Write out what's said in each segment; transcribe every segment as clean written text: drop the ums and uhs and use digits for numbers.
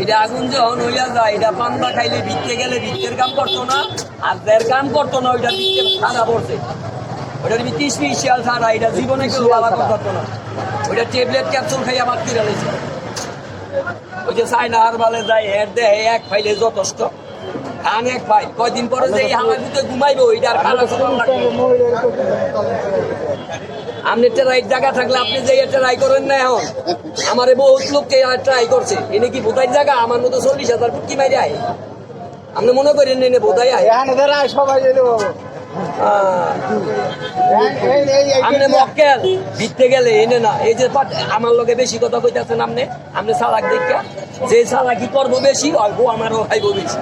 এটা আগুন যখন হইয়া যায়, এটা পান্তা খাইলে ভিতরে গেলে ভিত্তের কাম করতো না, আর যার কাম করতো না ওইটা ভিতরে সাদা পড়ছে। ওইটার ভিত্তি স্পেশাল ছাড়া এটা জীবনে কেউ ভালো করতো না। ওইটা ট্যাবলেট ক্যাপসুল খাই আমার কিনে রয়েছে। ওই যে চাইনা হারবালে যায় হের দেয় এক ফাইলে যথেষ্ট, খান এক ফাইল, কয়দিন পরে যে আমার ভিতরে ঘুমাইবো ওইটা আর খানা শুরু লাগবে। আপনি ট্রাই জায়গা থাকলে আপনি যে ট্রাই করেন না, এখন আমার বহুত লোককে ট্রাই করছে। এনে কি বোধাই জায়গা আমার মতো 40,000 ফুট কি মাইরে আয়? আপনি মনে করেন এনে বোধাই আয়? আপনি মক্কেল ভিতরে গেলে এনে না, এই যে আমার লগে বেশি কথা কইতেছেন আপনি চালাক দেখা, যে চালাকি করবো বেশি অল্প আমারও খাইবো বেশি।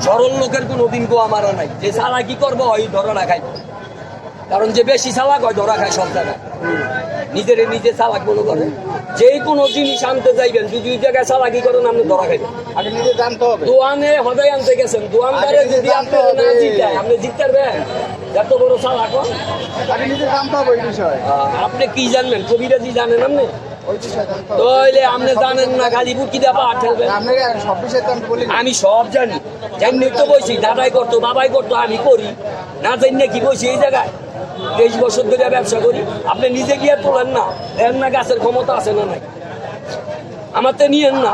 সরল লোকের কোনো দিন গো আমারও নাই, যে চালাকি করবো ওই ধরনা খাইব। কারণ যে বেশি চালাক হয় ধরা খায় সব জায়গায়, নিজে চালাক মনে করে। যে কোনো জিনিস আনতে যাইবেন যদি ওই জায়গায় চালাকি করেন আপনি ধরা খাইবেন। আগে নিজে জানতে হবে। দোয়ানে হদাই আনতে গেছেন, দোয়ানদারে যদি আপনার না জিতায় আপনি জিততে পারবেন? এত বড় চালাক আগে নিজে জানতে হবে এই বিষয়। আপনি কি জানবেন? কবিরাজি জানেন আপনি? তাহলে আপনি জানেন না, খালি বুকি দিয়ে পা ঠেলবেন। আমি সব জানি, জানি তো বলছি, দাদাই করতো বাবাই করতো, আমি করি না জানি কি বলছি। এই জায়গায় 23 বছর ধরে ব্যবসা করি। আপনি নিজে গিয়ে তোলেন না, দেন না গাছের ক্ষমতা আছে না নাই? আমার তো নিয়েন না,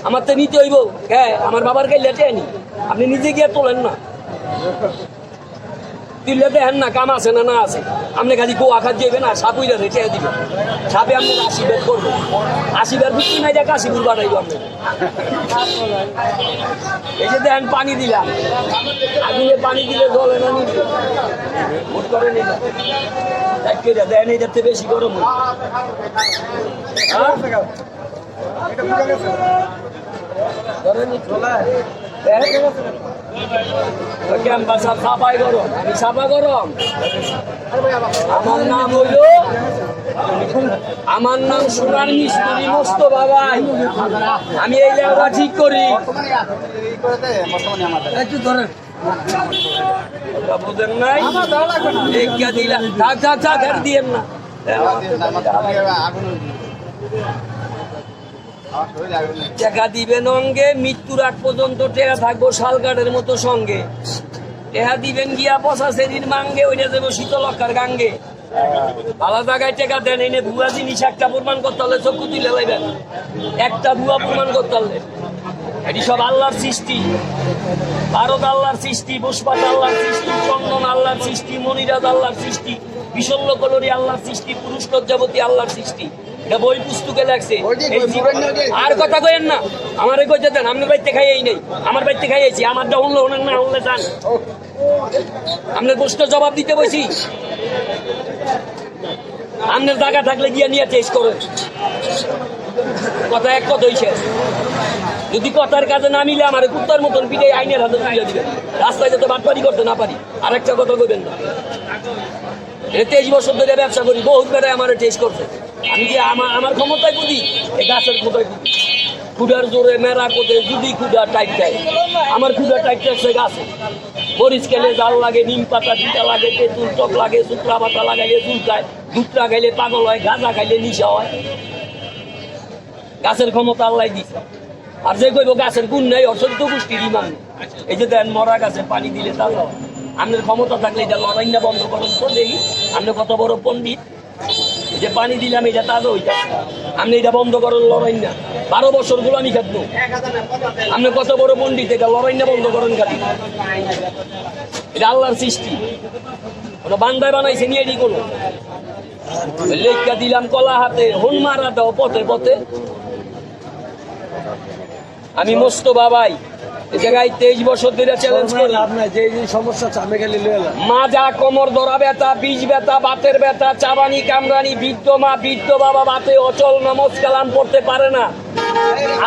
আমার তো নিতে হইব। হ্যাঁ, আমার বাবার গায়ে লেটে আনি, আপনি নিজে গিয়ে তোলেন না, তুললে দেখেন না কাম আছে না না আছে। আপনি খালি গো আঘাত যাবেন আর সাপুইরা রেটে দিবেন, সাপে আপনার 80 বের করবো, 80 বের ভিত্তি নাই দেখ 80 ফুল বানাইব আপনি। এই যে দেখেন পানি দিলাম, আগুনে পানি দিলে জলে না নিবে ভোট করে নিল দেন, এইটাতে বেশি গরম সাফাই গরম, আমি সাফা গরম। আমার নাম সোনার মিস্ত্রি মোস্তফা ভাই, আমি এই লেখা ঠিক করি। বুঝেন নাই দিলাম দিয়েন না, টাকা দিবেন অঙ্গে, মৃত্যুর আগ পর্যন্ত টেহা থাকবো শালগাড়ের মতো সঙ্গে। টেহা দিবেন গিয়া 85 মাঙ্গে, ওইটা যাবো শীতলক্ষার গাঙ্গে। ভালো জায়গায় টেকা দেন, এনে ভুয়া জিনিস একটা প্রমাণ করতে হলে চক্ষু তুলে লাইবেন, একটা ভুয়া প্রমাণ করতে হলে। এটি সব আল্লাহর সৃষ্টি, ভারত আল্লাহর সৃষ্টি, পুষ্পাত আল্লাহর সৃষ্টি, চন্দন আল্লাহর সৃষ্টি, মনিরাজ আল্লাহর সৃষ্টি, বিশল্য কলরি আল্লাহর সৃষ্টি, পুরুষ লজ্জাবতী আল্লাহর সৃষ্টি। এটা বই পুস্তকে লাগছে। আর কথা কইেন না, আমারে কইতে দেন, আপনার বাড়িতে খাইয়েই নেই, আমার বাড়িতে খাইয়েছি, আমারটা হলো না হলে যান। আপনার প্রশ্ন জবাব দিতে বসি, আপনার জায়গা থাকলে গিয়ে নিয়ে টেস্ট করেন। কথা এক কথাই শেষ। যদি কথার কাজে না মিলে আমার কুত্তার মতন পিঠে আইনের হাতে তুলে দিবেন, রাস্তায় যাতে বাটপারি করতে না পারি। আর একটা কথা কইবেন না, 23 বছর ধরে ব্যবসা করি, বহুত বেড়ায় আমার টেস্ট করছে। আমি যে আমার ক্ষমতায় বুঝি, এই গাছের ক্ষমতায় বুঝি, ক্ষুদার জোরে মেরা কোদে যদি ক্ষুদার টাইট দেয়, আমার ক্ষুদার টাইট আছে গাছে। মরিচ খেলে জাল লাগে, নিম পাতা টিটা লাগে, তেঁতুল টক লাগে, শুকলা পাতা লাগাইলে চুলকায়, দুধটা খাইলে পাগল হয়, গাঁজা খাইলে নিশা হয়। গাছের ক্ষমতা আল্লাহ দিছে। আর যে কইব গাছের গুণ নেই, অসত্য গোষ্ঠীর ইমান। এই যে দেন মরা গাছে পানি দিলে তাজা হয়। আপনার ক্ষমতা থাকলে এটা লড়াই না বন্ধ করেন তো দেখি, আপনি কত বড় পণ্ডিত। এই যে পানি দিলাম এটা তাজা হইতা, আপনি এটা বন্ধ করেন লড়াই না। 12 বছর গোলামি খাটবো, আপনি কত বড় পণ্ডিত, এটা লড়াই না বন্ধ করেন খালি। এটা আল্লাহর সৃষ্টি, কোনো বান্দায় বানাইছে নিয়ে এটি কোনো লেখা দিলাম কলা হাতে, হন মারা দাও পথে পথে। আমি মোস্তফা ভাই, এই জায়গায় 23 বছর ধরে চ্যালেঞ্জ করি। যে সমস্যা চামে গেলে মাজা, কোমর ধরা ব্যথা, বীজ ব্যথা, বাতের ব্যথা, চাবানি কামরানি, বৃদ্ধ মা বৃদ্ধ বাবা বাতে অচল, নমজ কালাম পড়তে পারে না।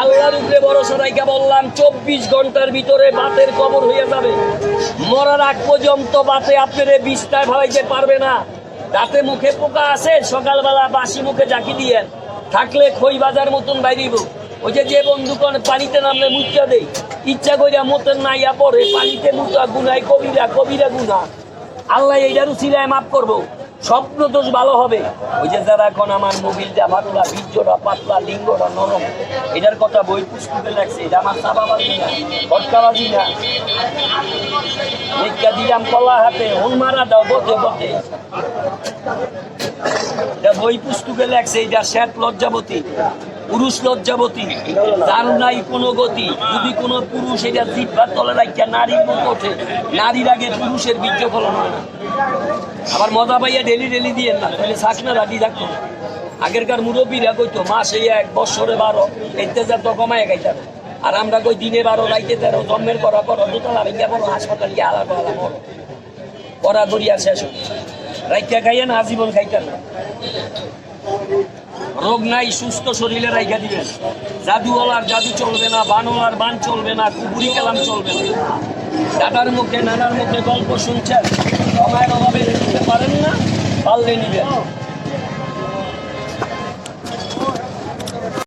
আল্লাহর উপরে ভরসা রাইখা বললাম 24 ঘন্টার ভিতরে বাতের কবর হয়ে যাবে। মরার আগ পর্যন্ত বাতে আপনারে বিস্তার ভালাইতে পারবে না। রাতে মুখে পোকা আছে, সকালবেলা বাসি মুখে জাকি দিয়ে থাকলে খই বাজার মতন বাইরিব। ওই যে বন্ধু পানিতে নামলে মুচা দেই, ইচ্ছা করিয়া মতেন নাইয়া পড়ে, পানিতে মুচা গুনায় কবিরা কবিরা গুনা। আল্লাহ এইটার উচিলায় মাফ করবো। স্বপ্ন দোষ ভালো হবে। ওই যে যারা এখন আমার মোবিলটা পাতলা, বীর্যটা পাতলা, লিঙ্গটা নরম, এটার কথা বই পুস্তকে লাগছে। এটা আমার চাপাবাজি না, ভটকাবাজি না। ভিক্ষা দিলাম কলা হাতে, হন মারা দাও বটে বটে। এটা বই পুস্তকে লাগছে। এটা শ্বেত লজ্জাবতী, পুরুষ লজ্জাবতী, যার নাই কোনো গতি। যদি কোনো পুরুষ এটা জিহ্বার তলে রাখিয়া নারীর মুখ ওঠে, নারীর আগে পুরুষের বীর্য ফলন হয় না। আবার মজা পাইয়া ডেলি ডেলি দিয়ে না, তাহলে শাক না রাখি থাকতো। আগেরকার মুরব্বীরা কইতো মাসে 1, বৎসরে 12, এতে তো কমায় খাইতাম। আর আমরা কই দিনে 12, রাইতে 13, জন্মের করা করো, দোতলা ভেঙ্গা পড়ো, হাসপাতাল গিয়ে আলাপ আলাপ মরো, করা দরিয়া শেষ হতো। রাইকা খাইয়া না আজীবন খাইতেন না। রোগ নাই, সুস্থ শরীরে রাইখা দিবেন। জাদুওয়ালার জাদু চলবে না, বানওয়ালার বান চলবে না, কুকুরি কালাম চলবে না। দাদার মুখে নানার মুখে গল্প শুনছেন, সময়ের অভাবে নিতে পারেন না, পারলে নিবেন।